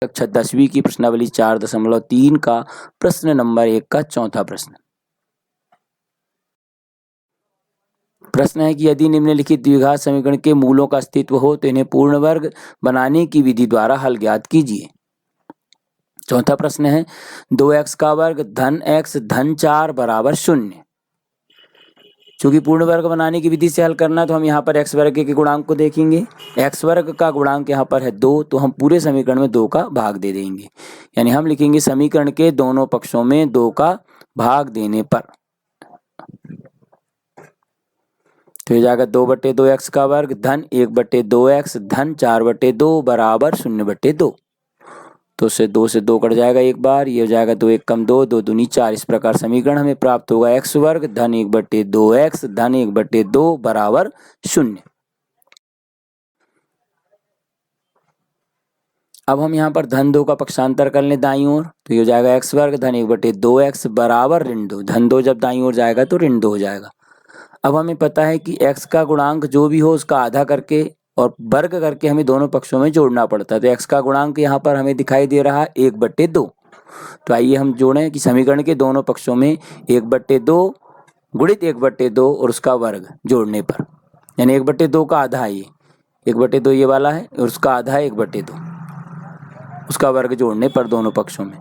कक्षा 10वीं की प्रश्नावली 4.3 का प्रश्न नंबर 1 का चौथा प्रश्न। प्रश्न है कि यदि निम्नलिखित द्विघात समीकरण के मूलों का अस्तित्व हो तो इन्हें पूर्ण वर्ग बनाने की विधि द्वारा हल ज्ञात कीजिए। चौथा प्रश्न है 2x का वर्ग धन x धन 4 बराबर 0। चूंकि पूर्ण वर्ग बनाने की विधि से हल करना तो हम यहाँ पर x वर्ग के गुणांक को देखेंगे। x वर्ग का गुणांक यहाँ पर है 2, तो हम पूरे समीकरण में 2 का भाग दे देंगे, यानी हम लिखेंगे समीकरण के दोनों पक्षों में 2 का भाग देने पर तो ये जाएगा 2/2x का वर्ग धन 1/2x धन 4/2 बराबर 0/2। तो उससे 2 से 2 कट जाएगा एक बार, ये हो जाएगा 2 1 कम 2, 2 दूनी 4। इस प्रकार समीकरण हमें प्राप्त होगा x वर्ग धन 1/2x धन 1/2 बराबर 0। अब हम यहाँ पर धन 2 का पक्षांतर कर लें दाईं ओर, तो ये हो जाएगा x वर्ग धन 1/2x बराबर ऋण 2। धन 2 जब दाईं ओर जाएगा तो ऋण 2 हो जाएगा। अब हमें पता है कि x का गुणांक जो भी हो उसका आधा करके और वर्ग करके हमें दोनों पक्षों में जोड़ना पड़ता है। तो x का गुणांक यहाँ पर हमें दिखाई दे रहा है 1/2। तो आइए हम जोड़ें कि समीकरण के दोनों पक्षों में 1/2 गुणित 1/2 और उसका वर्ग जोड़ने पर, यानी 1/2 का आधा है ये 1/2 ये वाला है और उसका आधा है 1/2, उसका वर्ग जोड़ने पर दोनों पक्षों में।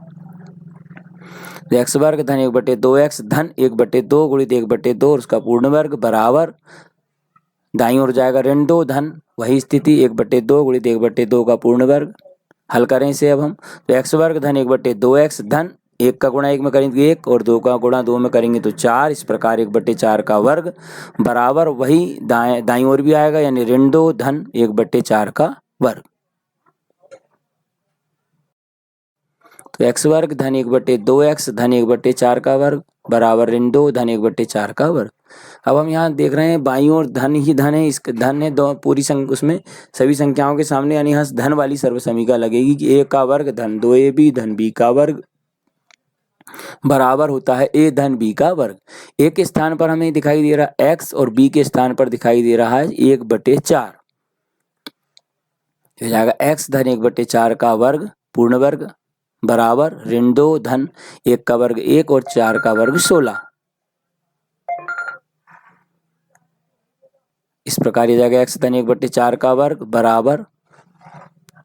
तो x वर्ग धन 1/2x धन 1/2 गुणित 1/2 और उसका पूर्ण वर्ग बराबर दाईं ओर जाएगा ऋण 2 धन वही स्थिति 1/2 गुणित 1/2 का पूर्ण वर्ग। हल करें इसे अब हम, तो x वर्ग धन 1/2x धन 1 का गुणा 1 में करेंगे 1 और 2 का गुणा 2 में करेंगे तो 4। इस प्रकार 1/4 का वर्ग बराबर वही दाईं ओर भी आएगा, यानी ऋण 2 धन 1/4 का वर्ग। तो x वर्ग धन 1/2x धन 1/4 का वर्ग बराबर ऋण 2 धन 1/4 का वर्ग। अब हम यहाँ देख रहे हैं बाईं ओर धन ही धन है, इस धन है दो पूरी उसमें सभी संख्याओं के सामने, यानी यहाँ धन वाली सर्वसमीका लगेगी कि a का वर्ग धन 2ab धन b का वर्ग बराबर होता है a धन b का वर्ग। a के स्थान पर हमें दिखाई दे रहा है x और b के स्थान पर दिखाई दे रहा है 1/4। हो जाएगा x धन 1/4 का वर्ग पूर्ण वर्ग बराबर ऋण 2 धन 1 का वर्ग 1 और 4 का वर्ग 16। इस प्रकार ये जाएगा x धन 1/4 का वर्ग बराबर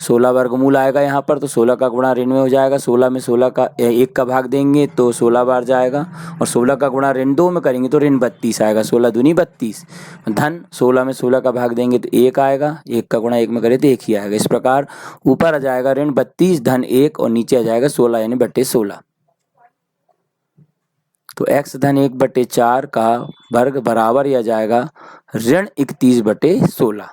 16 वर्गमूल आएगा यहाँ पर, तो 16 का गुणा ऋण में हो जाएगा। 16 में 16 का 1 का भाग देंगे तो 16 बार जाएगा और 16 का गुणा ऋण 2 में करेंगे तो ऋण 32 आएगा। 16 दूनी 32 धन 16 में 16 का भाग देंगे तो 1 आएगा, 1 का गुणा 1 में करें तो 1 ही आएगा। इस प्रकार ऊपर आ जाएगा ऋण 32 धन 1 और नीचे आ जाएगा 16 यानी बट्टे 16। तो x धन 1/4 का वर्ग बराबर आ जाएगा ऋण 31/16।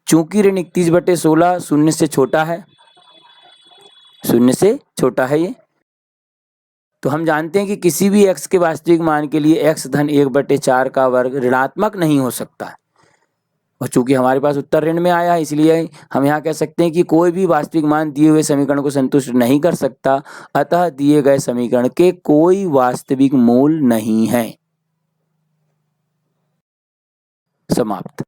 चूंकि ऋण 31/16 शून्य से छोटा है, शून्य से छोटा है ये, तो हम जानते हैं कि किसी भी x के वास्तविक मान के लिए x धन 1/4 का वर्ग ऋणात्मक नहीं हो सकता है। और चूंकि हमारे पास उत्तर ऋण में आया है इसलिए हम यहाँ कह सकते हैं कि कोई भी वास्तविक मान दिए हुए समीकरण को संतुष्ट नहीं कर सकता, अतः दिए गए समीकरण के कोई वास्तविक मूल नहीं है। समाप्त।